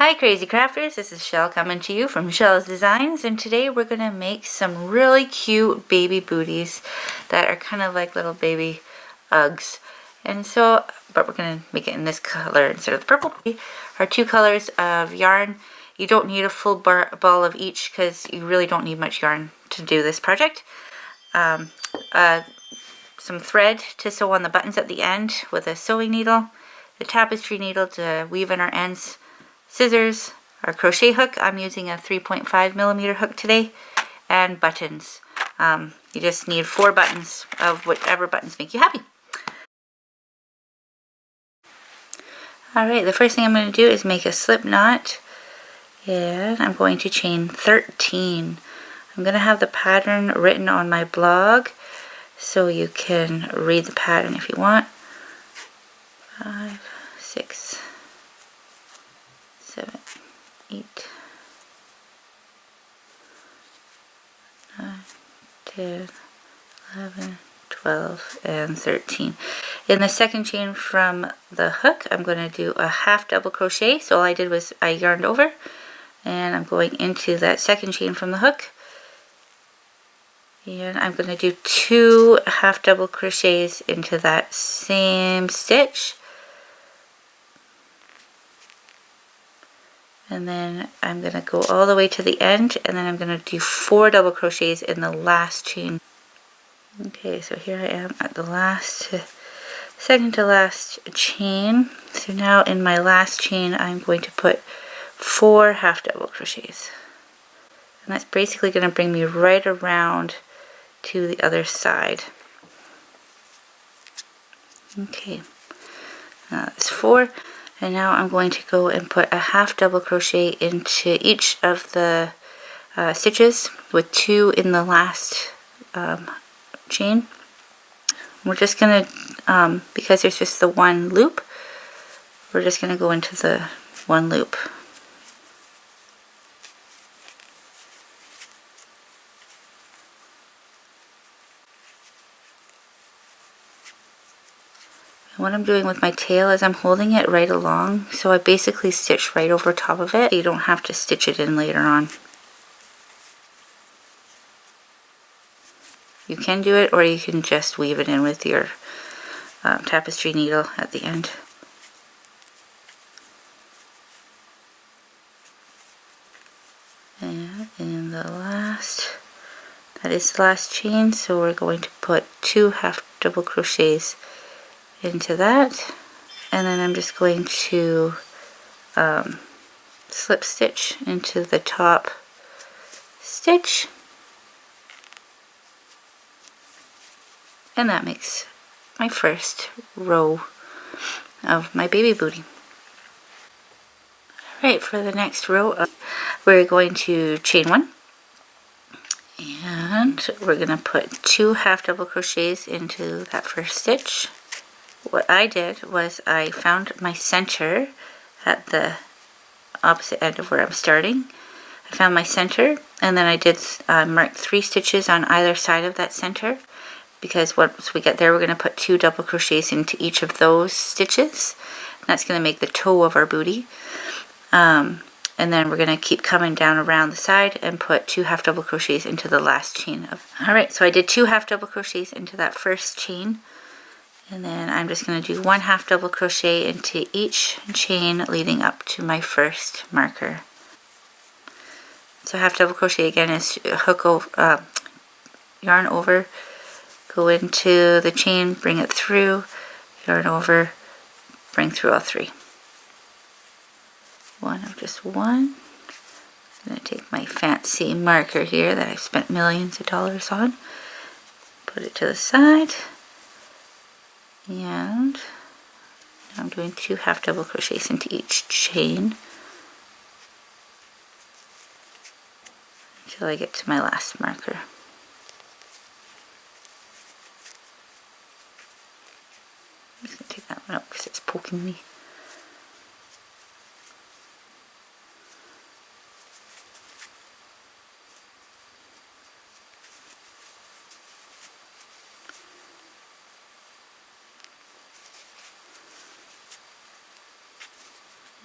Hi Crazy Crafters, this is Shell coming to you from Shell's Designs, and today we're going to make some really cute baby booties that are kind of like little baby Uggs. And so, but we're going to make it in this color instead of the purple. Our two colors of yarn. You don't need a full ball of each because you really don't need much yarn to do this project. Some thread to sew on the buttons at the end with a sewing needle, the tapestry needle to weave in our ends, scissors, our crochet hook. I'm using a 3.5mm hook today, and buttons. You just need 4 buttons of whatever buttons make you happy. Alright, the first thing I'm going to do is make a slip knot, and I'm going to chain 13. I'm going to have the pattern written on my blog so you can read the pattern if you want. 5, 6, 7, 8, 9, 10, 11, 12, and 13. In the second chain from the hook, I'm going to do a half double crochet. So all I did was I yarned over, and I'm going into that second chain from the hook, and I'm going to do 2 half double crochets into that same stitch. And then I'm going to go all the way to the end, and then I'm going to do 4 double crochets in the last chain. Okay, so here I am at the second to last chain. So now in my last chain I'm going to put 4 half double crochets. And that's basically going to bring me right around to the other side. Okay, that's 4. And now I'm going to go and put a half double crochet into each of the stitches with 2 in the last chain. We're just going to, because there's just the one loop, we're just going to go into the one loop. And what I'm doing with my tail is I'm holding it right along, so I basically stitch right over top of it. You don't have to stitch it in later on. You can do it, or you can just weave it in with your tapestry needle at the end. And in the last, that is the last chain, so we're going to put 2 half double crochets into that, and then I'm just going to slip stitch into the top stitch, and that makes my first row of my baby booty. Alright, for the next row we're going to chain 1, and we're going to put 2 half double crochets into that first stitch. What I did was I found my center at the opposite end of where I'm starting. I found my center, and then I did mark 3 stitches on either side of that center, because once we get there we're going to put 2 double crochets into each of those stitches. And that's going to make the toe of our booty. And then we're going to keep coming down around the side and put 2 half double crochets into the last chain of. Alright, so I did 2 half double crochets into that first chain, and then I'm just going to do 1 half double crochet into each chain leading up to my first marker. So half double crochet again is hook over, yarn over, go into the chain, bring it through, yarn over, bring through all 3. One of just one. I'm going to take my fancy marker here that I've spent millions of dollars on, put it to the side, and I'm doing 2 half double crochets into each chain until I get to my last marker. I'm just going to take that one out because it's poking me.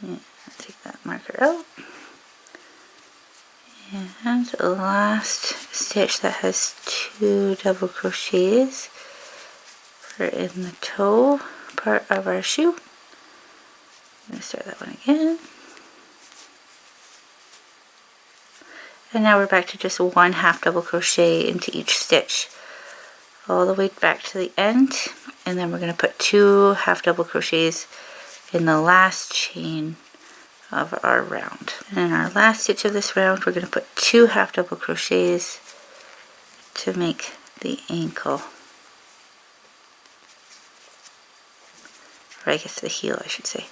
Yeah, take that marker out. And the last stitch that has 2 double crochets for in the toe part of our shoe. I'm going to start that one again. And now we're back to just 1 half double crochet into each stitch all the way back to the end, and then we're going to put 2 half double crochets in the last chain of our round. And in our last stitch of this round, we're going to put 2 half double crochets to make the ankle, or I guess the heel I should say.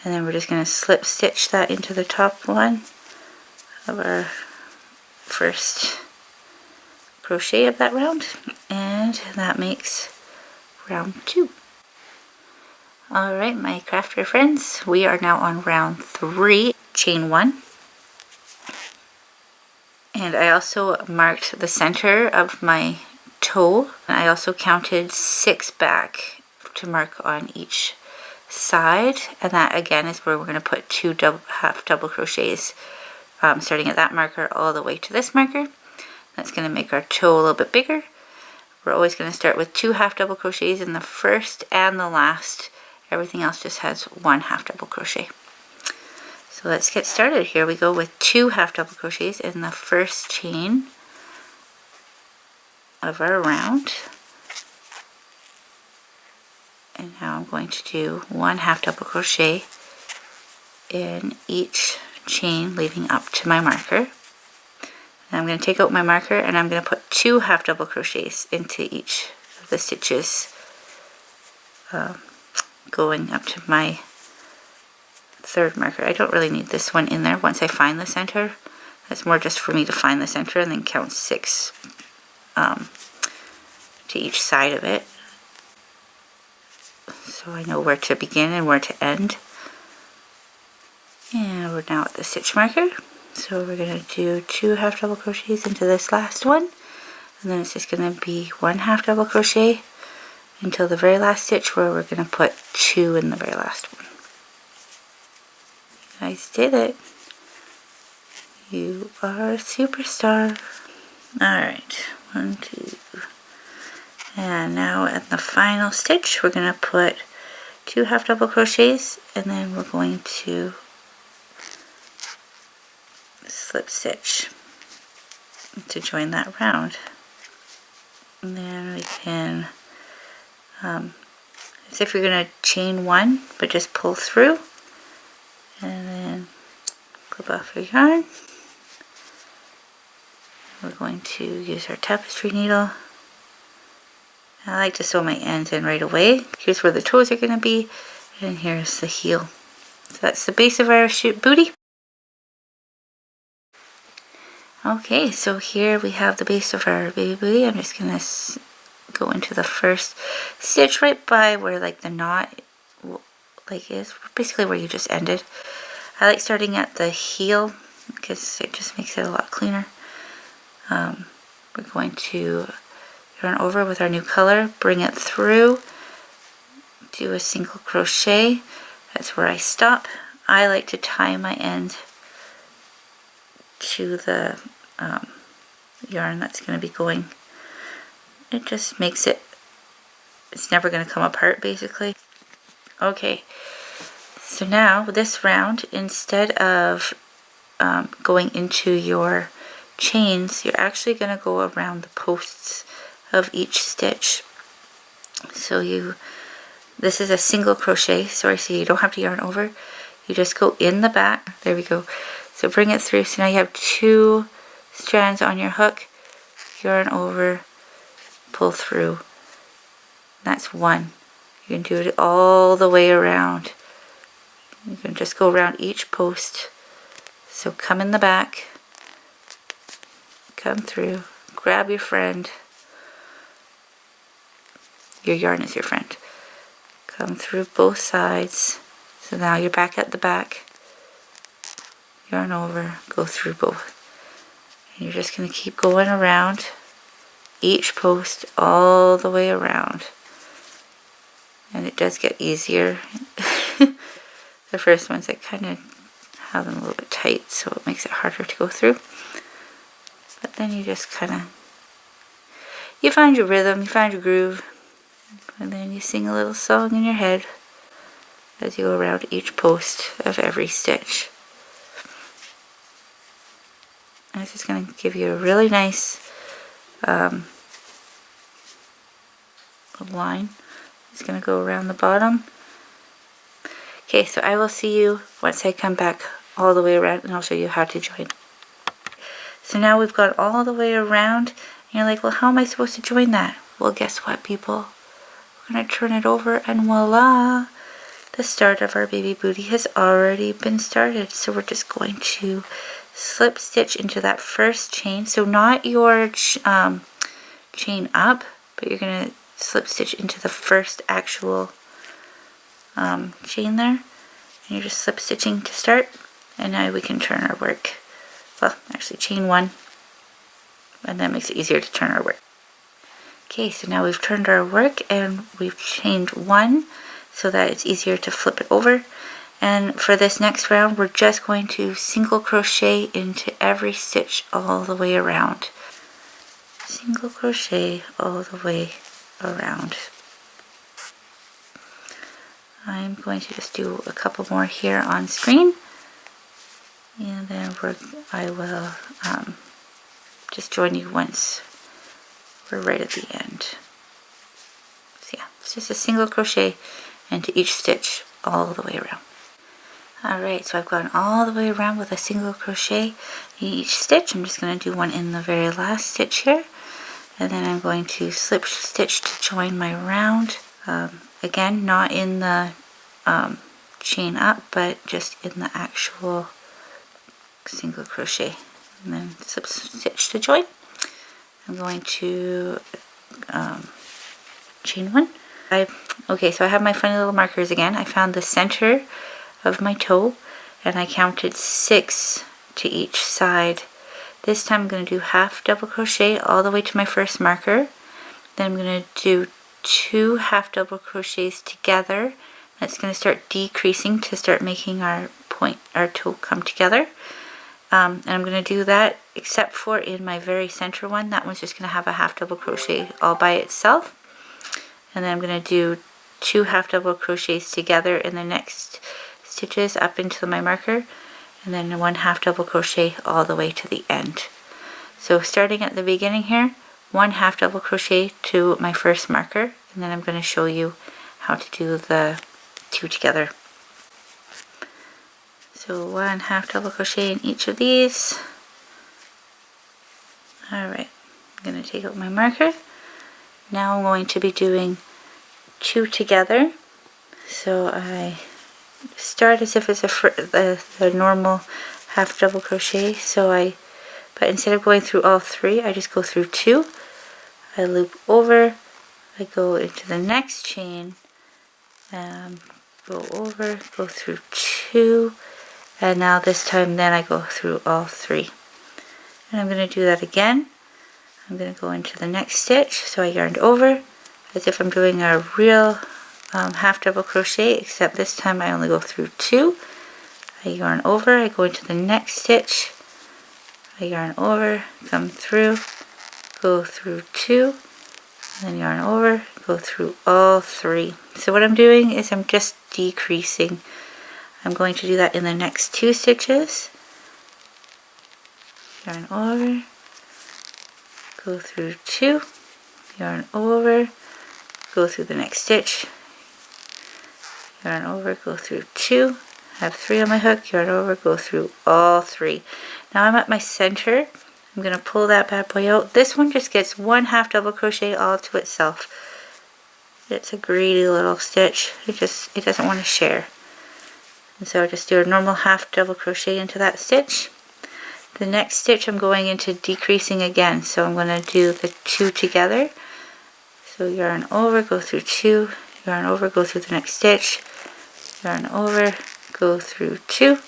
And then we're just going to slip stitch that into the top one of our first crochet of that round, and that makes round 2. Alright, my crafter friends, we are now on round 3, chain 1. And I also marked the center of my toe. I also counted 6 back to mark on each side, and that again is where we're going to put 2 half double crochets starting at that marker all the way to this marker. That's going to make our toe a little bit bigger. We're always going to start with 2 half double crochets in the first and the last. Everything else just has 1 half double crochet. So let's get started. Here we go with 2 half double crochets in the first chain of our round. And now I'm going to do 1 half double crochet in each chain leading up to my marker. And I'm going to take out my marker and I'm going to put 2 half double crochets into each of the stitches going up to my third marker. I don't really need this one in there once I find the center. That's more just for me to find the center and then count 6 to each side of it, so I know where to begin and where to end. And we're now at the stitch marker, so we're going to do 2 half double crochets into this last one, and then it's just going to be 1 half double crochet until the very last stitch where we're going to put 2 in the very last one. You guys did it. You are a superstar. Alright, 1, 2. And now at the final stitch we're going to put 2 half double crochets, and then we're going to slip stitch to join that round. And then we can, as if you're going to chain 1, but just pull through, and then clip off your yarn. We're going to use our tapestry needle. I like to sew my ends in right away. Here's where the toes are going to be, and here's the heel. So that's the base of our bootie. Okay, so here we have the base of our baby bootie. I'm just going to go into the first stitch right by where like the knot like is, basically where you just ended. I like starting at the heel because it just makes it a lot cleaner. We're going to yarn over with our new color, bring it through, do a single crochet. That's where I stop. I like to tie my end to the yarn that's going to be going. It just makes it, it's never going to come apart basically. Okay, so now this round, instead of going into your chains, you're actually going to go around the posts of each stitch. So this is a single crochet, so you don't have to yarn over, you just go in the back. There we go. So bring it through. So now you have 2 strands on your hook, yarn over, pull through. That's 1. You can do it all the way around. You can just go around each post. So come in the back, come through, grab your friend. Your yarn is your friend. Come through both sides. So now you're back at the back. Yarn over, go through both. And you're just going to keep going around each post all the way around. And it does get easier. The first ones, it kind of have them a little bit tight, so it makes it harder to go through. But then you just kind of, you find your rhythm, you find your groove, and then you sing a little song in your head as you go around each post of every stitch. And it's just going to give you a really nice line. It's going to go around the bottom. Okay, so I will see you once I come back all the way around, and I'll show you how to join. So now we've got all the way around, and you're like, well, how am I supposed to join that? Well, guess what, people? We're going to turn it over, and voila! The start of our baby booty has already been started. So we're just going to slip stitch into that first chain. So not your chain up, but you're going to slip stitch into the first actual chain there. And you're just slip stitching to start. And now we can turn our work. Well, actually chain one, and that makes it easier to turn our work. Okay, so now we've turned our work and we've chained one so that it's easier to flip it over. And for this next round, we're just going to single crochet into every stitch all the way around. Single crochet all the way around. I'm going to just do a couple more here on screen. And then I will just join you once we're right at the end. So yeah, it's just a single crochet into each stitch all the way around. Alright, so I've gone all the way around with a single crochet in each stitch. I'm just going to do one in the very last stitch here. And then I'm going to slip stitch to join my round. Again, not in the chain up, but just in the actual single crochet, and then slip stitch to join. I'm going to chain one. Okay, so I have my funny little markers again. I found the center of my toe and I counted 6 to each side. This time I'm going to do half double crochet all the way to my first marker. Then I'm going to do 2 half double crochets together. It's going to start decreasing to start making our toe come together. And I'm going to do that except for in my very center one. That one's just going to have a half double crochet all by itself. And then I'm going to do 2 half double crochets together in the next stitches up into my marker. And then 1 half double crochet all the way to the end. So starting at the beginning here, 1 half double crochet to my first marker. And then I'm going to show you how to do the 2 together. So 1 half double crochet in each of these. Alright, I'm going to take out my marker. Now I'm going to be doing 2 together. So I start as if it's the normal half double crochet. But instead of going through all 3, I just go through 2. I loop over, I go into the next chain, go over, go through 2. And now this time then I go through all 3. And I'm going to do that again. I'm going to go into the next stitch. So I yarned over as if I'm doing a real half double crochet, except this time I only go through 2. I yarn over, I go into the next stitch. I yarn over, come through, go through 2, and then yarn over, go through all 3. So what I'm doing is I'm just decreasing. I'm going to do that in the next 2 stitches. Yarn over, go through 2, yarn over, go through the next stitch, yarn over, go through 2, have 3 on my hook, yarn over, go through all 3. Now I'm at my center. I'm going to pull that bad boy out. This one just gets 1 half double crochet all to itself. It's a greedy little stitch. It doesn't want to share. And so I just do a normal half double crochet into that stitch. The next stitch I'm going into decreasing again, so I'm going to do the 2 together. So yarn over, go through 2, yarn over, go through the next stitch, yarn over, go through 2,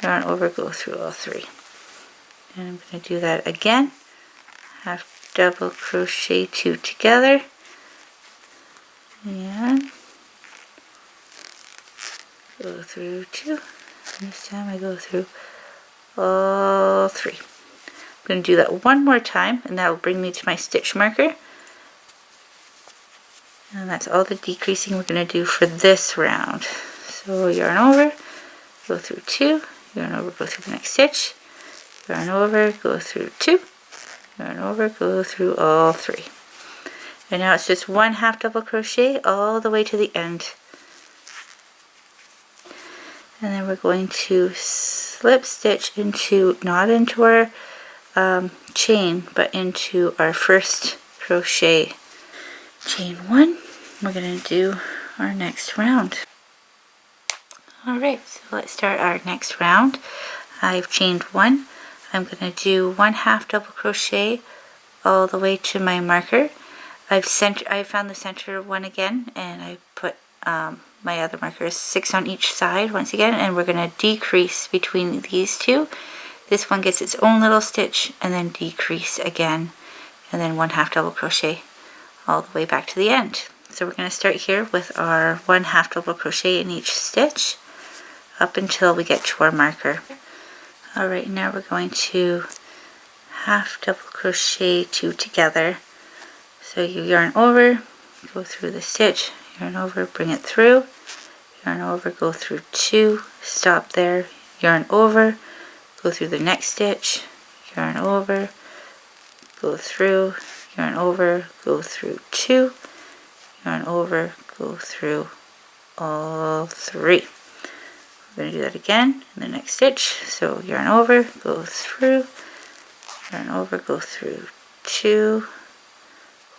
yarn over, go through all 3. And I'm going to do that again. Half double crochet 2 together, and go through 2, This time I go through all 3. I'm going to do that one more time, and that will bring me to my stitch marker. And that's all the decreasing we're going to do for this round. So yarn over, go through 2, yarn over, go through the next stitch, yarn over, go through 2, yarn over, go through all 3. And now it's just 1 half double crochet all the way to the end. And then we're going to slip stitch into, not into our chain, but into our first crochet. Chain 1, we're going to do our next round. Alright, so let's start our next round. I've chained 1. I'm going to do 1 half double crochet all the way to my marker. I found the center one again, and I put my other markers 6 on each side once again, and we're going to decrease between these two. This one gets its own little stitch, and then decrease again, and then 1 half double crochet all the way back to the end. So we're going to start here with our 1 half double crochet in each stitch up until we get to our marker. Alright, now we're going to half double crochet 2 together. So you yarn over, go through the stitch, yarn over, bring it through, yarn over, go through 2, stop there, yarn over, go through the next stitch, yarn over, go through, yarn over, go through 2, yarn over, go through all 3. We're going to do that again in the next stitch. So yarn over, go through, yarn over, go through 2,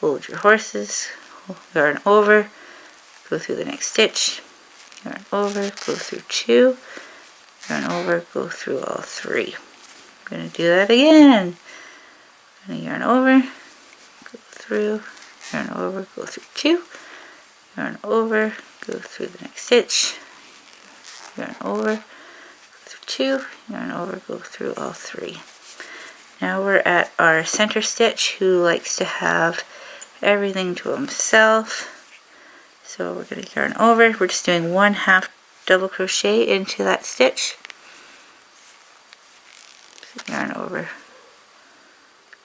hold your horses, yarn over, go through the next stitch, yarn over, go through 2, yarn over, go through all 3. I'm going to do that again. I'm going to yarn over, go through, yarn over, go through 2, yarn over, go through the next stitch, yarn over, go through 2, yarn over, go through all 3. Now we're at our center stitch, who likes to have everything to himself. So we're going to yarn over. We're just doing 1 half double crochet into that stitch. So yarn over,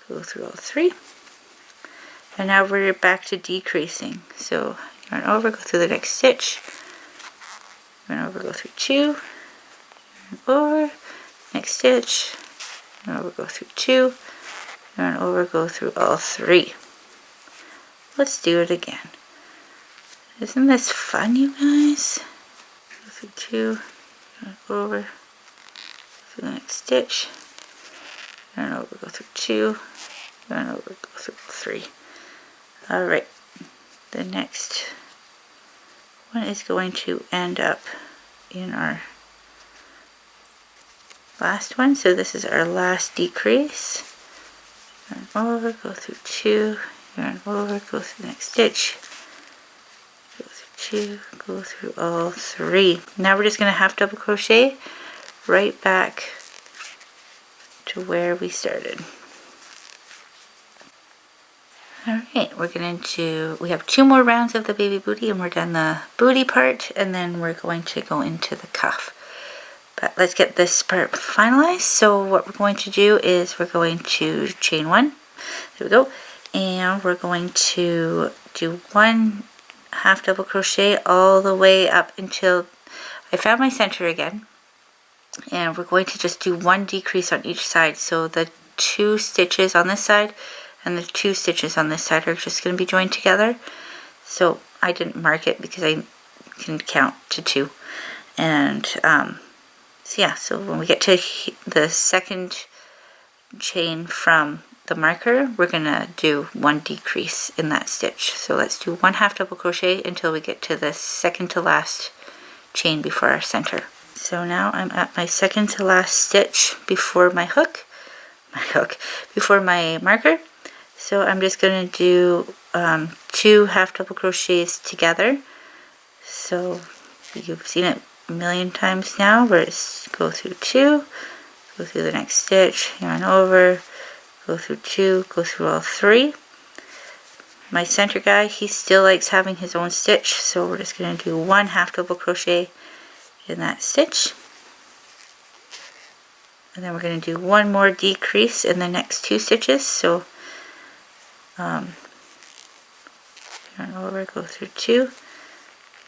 go through all 3. And now we're back to decreasing. So yarn over, go through the next stitch, yarn over, go through 2, yarn over, next stitch, yarn over, go through 2, yarn over, go through all 3. Let's do it again. Isn't this fun, you guys? Go through 2, yarn over, through the next stitch, yarn over, go through 2, yarn over, go through 3. Alright, the next one is going to end up in our last one. So this is our last decrease. Yarn over, go through 2, yarn over, go through the next stitch, go through 2, go through all 3. Now we're just going to half double crochet right back to where we started. Alright, we have 2 more rounds of the baby booty, and we're done the booty part, and then we're going to go into the cuff. But let's get this part finalized. So what we're going to do is we're going to chain 1, there we go, and we're going to do 1 half double crochet all the way up until I found my center again, and we're going to just do 1 decrease on each side. So the 2 stitches on this side and the 2 stitches on this side are just going to be joined together. So I didn't mark it because I can count to 2. And so yeah, so when we get to the second chain from the marker, we're going to do 1 decrease in that stitch. So let's do 1 half double crochet until we get to the second to last chain before our center. So now I'm at my second to last stitch before my before my marker. So I'm just going to do 2 half double crochets together. So you've seen it a million times now, where it's go through 2, go through the next stitch, yarn over, go through 2, go through all 3. My center guy, he still likes having his own stitch, so we're just going to do 1 half double crochet in that stitch. and then we're going to do one more decrease in the next 2 stitches. So yarn over, go through 2,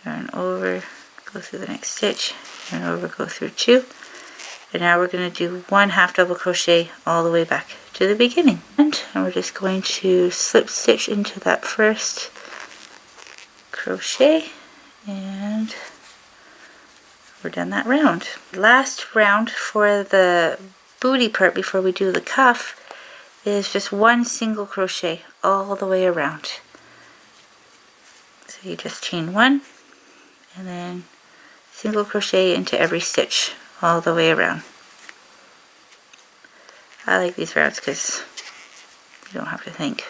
yarn over, go through the next stitch, yarn over, go through 2, and now we're going to do 1 half double crochet all the way back to the beginning. And we're just going to slip stitch into that first crochet, and we're done that round. Last round for the booty part before we do the cuff is just 1 single crochet all the way around. So you just chain 1 and then single crochet into every stitch all the way around. I like these rounds because you don't have to think.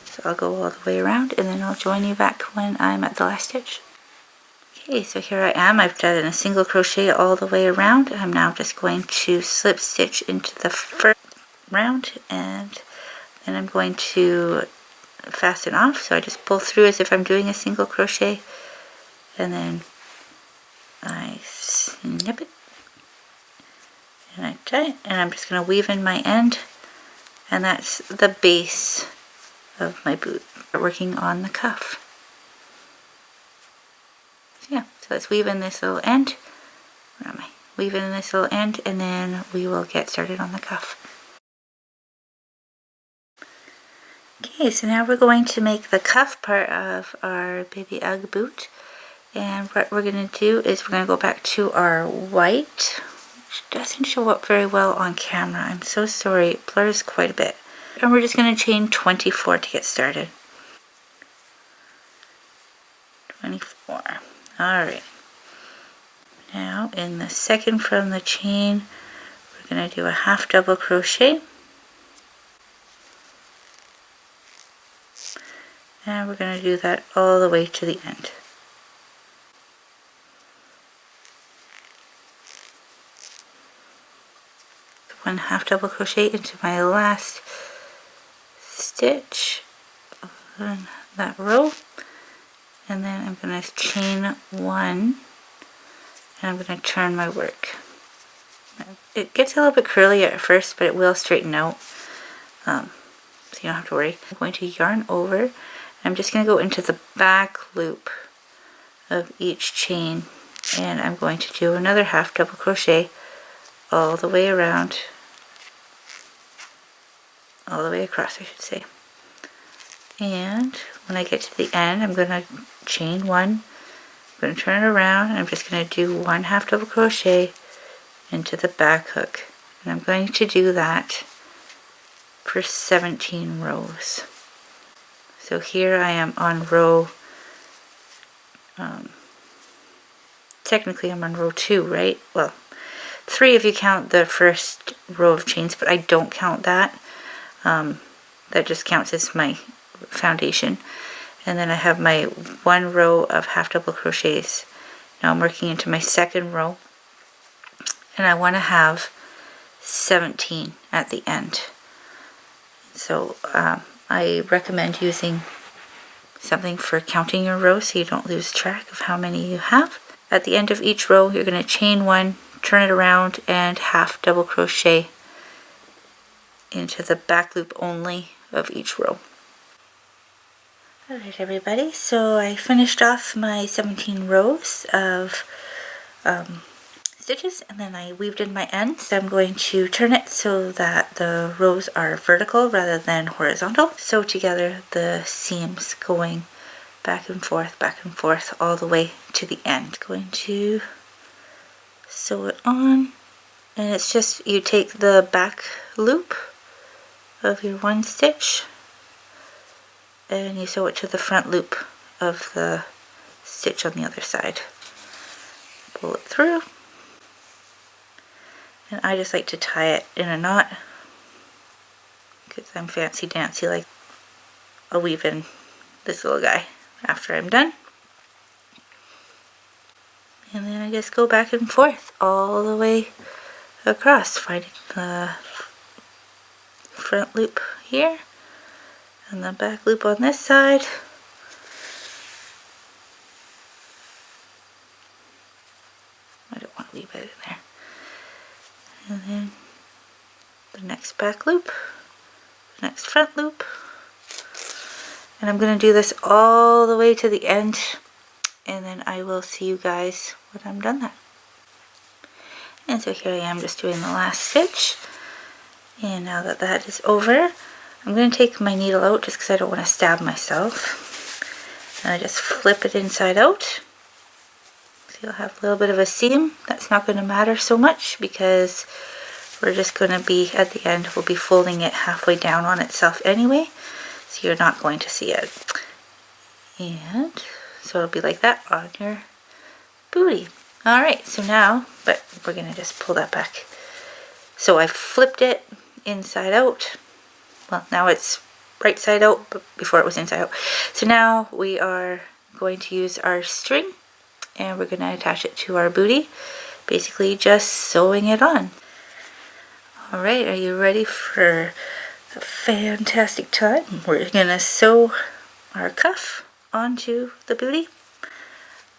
So I'll go all the way around and then I'll join you back when I'm at the last stitch. Okay, so here I am. I've done a single crochet all the way around. I'm now just going to slip stitch into the first round, and then I'm going to fasten off. So I just pull through as if I'm doing a single crochet, and then I snip it and I tie it, and I'm just going to weave in my end, and that's the base of my boot. We're working on the cuff. So yeah, so let's weave in this little end. Where am I? Weave in this little end, and then we will get started on the cuff. Okay, so now we're going to make the cuff part of our baby Ugg boot. And what we're going to do is we're going to go back to our white, which doesn't show up very well on camera. I'm so sorry, it blurs quite a bit. And we're just going to chain 24 to get started. 24. Alright. Now in the second from the chain, we're going to do a half double crochet. And we're going to do that all the way to the end. One half double crochet into my last stitch in that row, and then I'm going to chain 1, and I'm going to turn my work. It gets a little bit curly at first, but it will straighten out, so you don't have to worry. I'm going to yarn over. I'm just going to go into the back loop of each chain, and I'm going to do another half double crochet all the way around, all the way across I should say. And when I get to the end, I'm going to chain 1, I'm going to turn it around, and I'm just going to do 1 half double crochet into the back hook, and I'm going to do that for 17 rows. So here I am on row, technically I'm on row 2, right? Well, 3 if you count the first row of chains, but I don't count that. That just counts as my foundation. And then I have my 1 row of half double crochets. Now I'm working into my second row, and I want to have 17 at the end. So I recommend using something for counting your rows so you don't lose track of how many you have. At the end of each row, you're going to chain 1, turn it around, and half double crochet into the back loop only of each row. Alright everybody, so I finished off my 17 rows of stitches, and then I weaved in my ends. So I'm going to turn it so that the rows are vertical rather than horizontal. Sew together the seams going back and forth all the way to the end. Going to sew it on, and it's just you take the back loop of your 1 stitch and you sew it to the front loop of the stitch on the other side. Pull it through, and I just like to tie it in a knot because I'm fancy dancy. Like, I'll weave in this little guy after I'm done, and then I just go back and forth all the way across, finding the front loop here and the back loop on this side, next back loop, next front loop, and I'm going to do this all the way to the end, and then I will see you guys when I'm done that. And so here I am just doing the last stitch, and now that that is over, I'm going to take my needle out just because I don't want to stab myself, and I just flip it inside out. So you'll have a little bit of a seam. That's not going to matter so much because we're just going to be, at the end, we'll be folding it halfway down on itself anyway, so you're not going to see it. And so it'll be like that on your booty. Alright, so now, but we're going to just pull that back. So I flipped it inside out. Well, now it's right side out, but before it was inside out. So now we are going to use our string, and we're going to attach it to our booty, basically just sewing it on. Alright, are you ready for a fantastic time? We're going to sew our cuff onto the booty.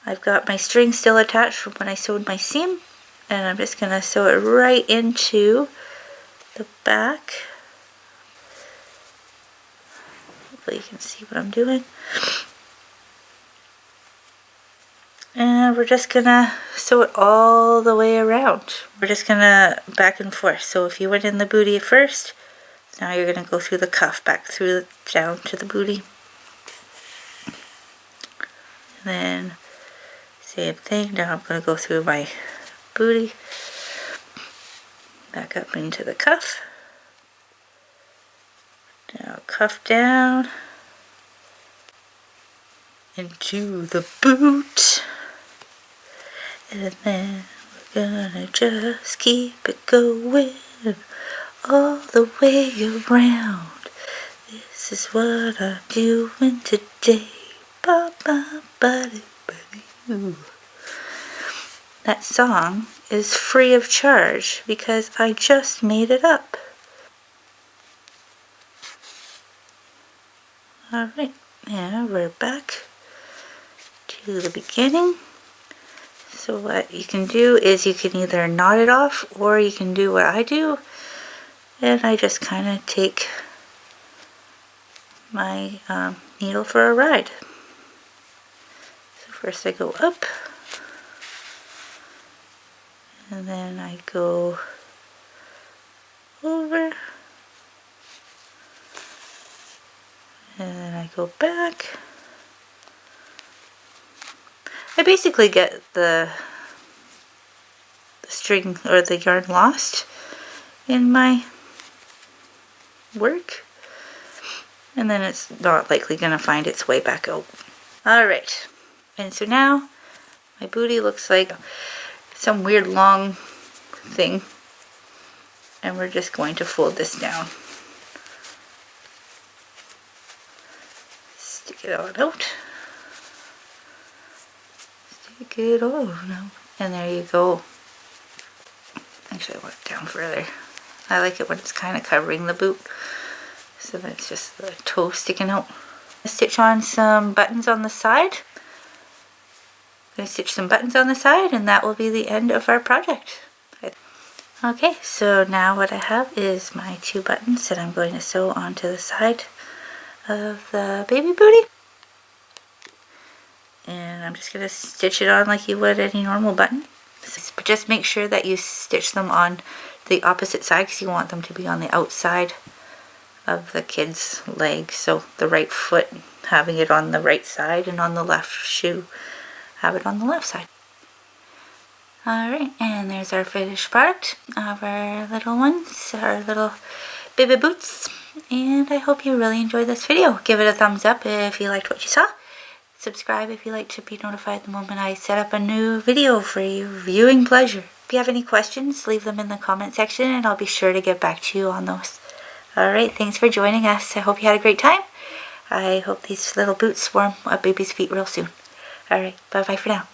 I've got my string still attached from when I sewed my seam, and I'm just going to sew it right into the back. Hopefully you can see what I'm doing. And we're just going to sew it all the way around. We're just going to back and forth. So if you went in the booty first, now you're going to go through the cuff, back through down to the booty. And then same thing, now I'm going to go through my booty, back up into the cuff. Now cuff down into the boot. And then we're gonna just keep it going all the way around. This is what I'm doing today. Ba ba ba ba. That song is free of charge because I just made it up. Alright, now we're back to the beginning. So what you can do is you can either knot it off, or you can do what I do, and I just kind of take my needle for a ride. So first I go up, and then I go over, and then I go back. I basically get the string or the yarn lost in my work, and then it's not likely going to find its way back out. Alright, and so now my booty looks like some weird long thing, and we're just going to fold this down. Stick it all out. Stick it all out. And there you go. Actually, I want it down further. I like it when it's kind of covering the boot, so that it's just the toe sticking out. Stitch on some buttons on the side. I'm going to stitch some buttons on the side, and that will be the end of our project. Okay, so now what I have is my 2 buttons that I'm going to sew onto the side of the baby booty. And I'm just going to stitch it on like you would any normal button. But just make sure that you stitch them on the opposite side, because you want them to be on the outside of the kid's leg. So the right foot having it on the right side, and on the left shoe have it on the left side. Alright, and there's our finished product of our little ones, our little baby boots. And I hope you really enjoyed this video. Give it a thumbs up if you liked what you saw. Subscribe if you like to be notified the moment I set up a new video for your viewing pleasure. If you have any questions, leave them in the comment section, and I'll be sure to get back to you on those. Alright, thanks for joining us. I hope you had a great time. I hope these little boots warm a baby's feet real soon. Alright, bye-bye for now.